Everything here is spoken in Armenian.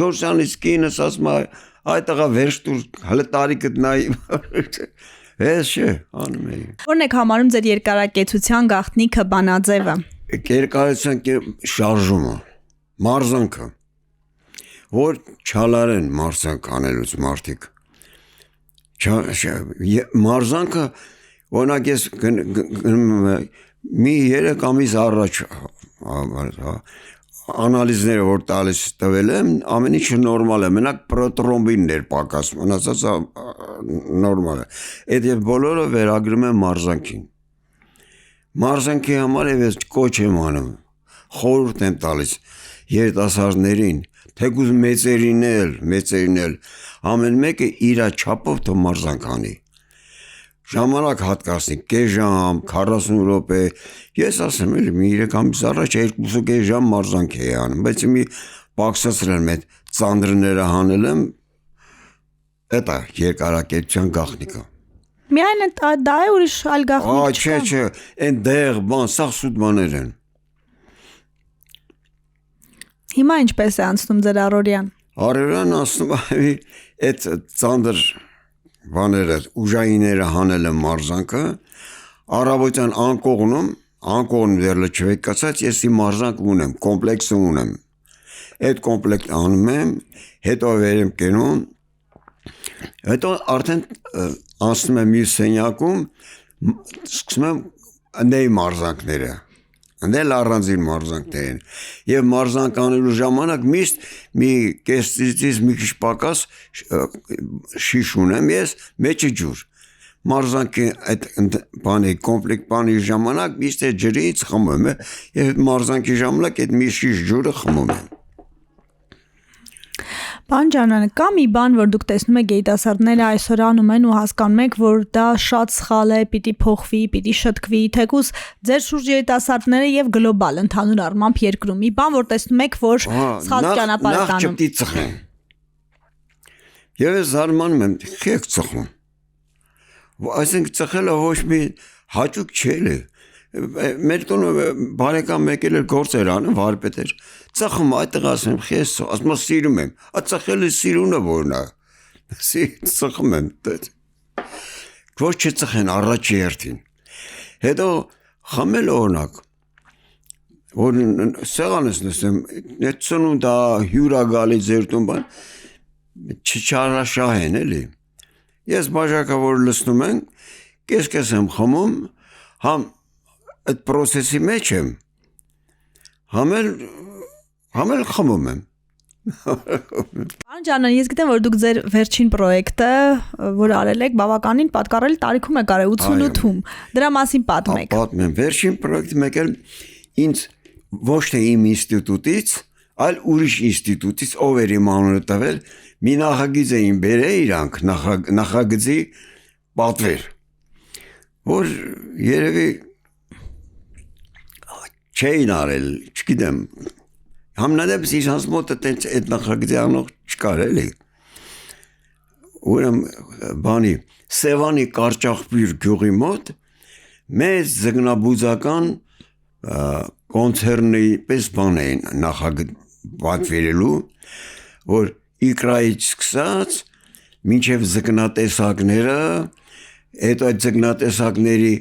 4-ից կինս ասում է այդ տղա վերջ դուր հələ տարիքդ նայի ես չէ անում էի Որն եք համարում ձեր երկարակեցության գաղտնիքը բանաձևը Երկարության շարժումը մարզանքը որ չալարեն մարզանք անելուց մարդիկ մարզանքը օրինակ ես մի 3 ամիս առաջ անալիզները որ տալիս տվել եմ ամեն ինչը նորմալ է մենակ պրոտրոմբիններ պակաս մնացածը նորմալ է այդ եւ բոլորը վերագրում են մարզանքին մարզանքի համար ես կոչ եմ անում խորհուրդ եմ տալիս երիտասարդներին թեկուզ մեծերին էլ ամեն մեկը իր չափով թող մարզանք անի ժամանակ հատկացնի կես ժամ 40 րոպե ես ասեմ էլի մի 3 ամիս առաջ 2.5 ժամ մարզանք էի անում բայց մի բաքսացրել եմ այդ ծանրները հանել եմ դա երկարակեցության գաղտնիքը Միայն դա է ուրիշ այլ գաղտնիք չէ այն դեղ բան սա սուտ բաներ են Հիմա ինչպես է անցնում ձեր առօրյան Առօրյան անցնում է այդ ծանր բաները ուժայինները հանել եմ մարզանքը առավոտյան անկողնում դեռ լճվեկացած ես իմ մարզանք ունեմ կոմպլեքսը ունեմ այդ կոմպլեկտ անում եմ հետո վեր եմ կենում հետո արդեն անցնում եմ մի սենյակում սկսում եմ ընդեի մարզանքները ընդել առանձին մարզանքներ են եւ մարզանք անելու ժամանակ միշտ մի կեսից մի քիչ պակաս շիշ ունեմ ես մեջը ջուր մարզանքի այդ բանի կոմպլեկտ բանի ժամանակ միշտ է ջրից խմում եմ եւ մարզանքի ժամանակ այդ մի շիշ ջուրը խմում եմ Պարոն Ջանան, կա մի բան, որ դուք տեսնում եք երիտասարդները այսօր անում են ու հասկանում եք, որ դա շատ սխալ է, պիտի փոխվի, պիտի շտկվի, թեկուզ ձեր շուրջ երիտասարդները եւ գլոբալ ընդհանուր առմամբ երկրում։ Մի բան, որ տեսնում եք, որ սխալ ճանապարհ է տանում։ Նախ չպիտի ծխեն։ Եվ ես զարմանում եմ, քեք ծխում։ Այսինքն ծխելը ոչ մի հաճույք չէ։ Մեր տունը բարեկամ եկել էր գործեր անում, վարպետ էր։ Ծխում այդ տղա ասում խես, ասում սիրում եմ։ Ծխելը սիրունը որն է։ Ծխում եմ։ Ոչ չծխեն առաջի հերթին։ Հետո խմել օրինակ որ սեղանս նստեմ, այդ ծնունդա հյուրա գալի ձեր տուն բան չչարաշահ են էլի։ Ես բաժակավոր լցնում եմ, կես եմ խմում, համ այդ process-ի մեջ եմ, համել խմում եմ։ Պարոն Ջանան, ես գիտեմ, որ դուք ձեր վերջին պրոյեկտը, որ արել եք, բավականին պատկառել տարիքում եք արել 88-ում։ Դրա մասին պատմեք։ Պատմեմ, վերջին պրոյեկտը մեկել ինձ ոչ թե իմ ինստիտուտից, այլ ուրիշ ինստիտուտից ով էր իմ անունը տվել, մի նախագիծ էին բերել իրանք, նախագծի պատվեր, որ երևի չէին արել, չգիտեմ, համնադեպս իրանց մոտ այդ նախագծի անող չկար էլի, ուրեմ բանի, Սևանի Կարճախբյուր գյուղի մոտ մեծ ձգնաբուծական կոնցերնի պես բան էին պատվիրելու, որ իկրայից սկսած մինչև ձկնատեսակները, հետո այդ ձկնատեսակների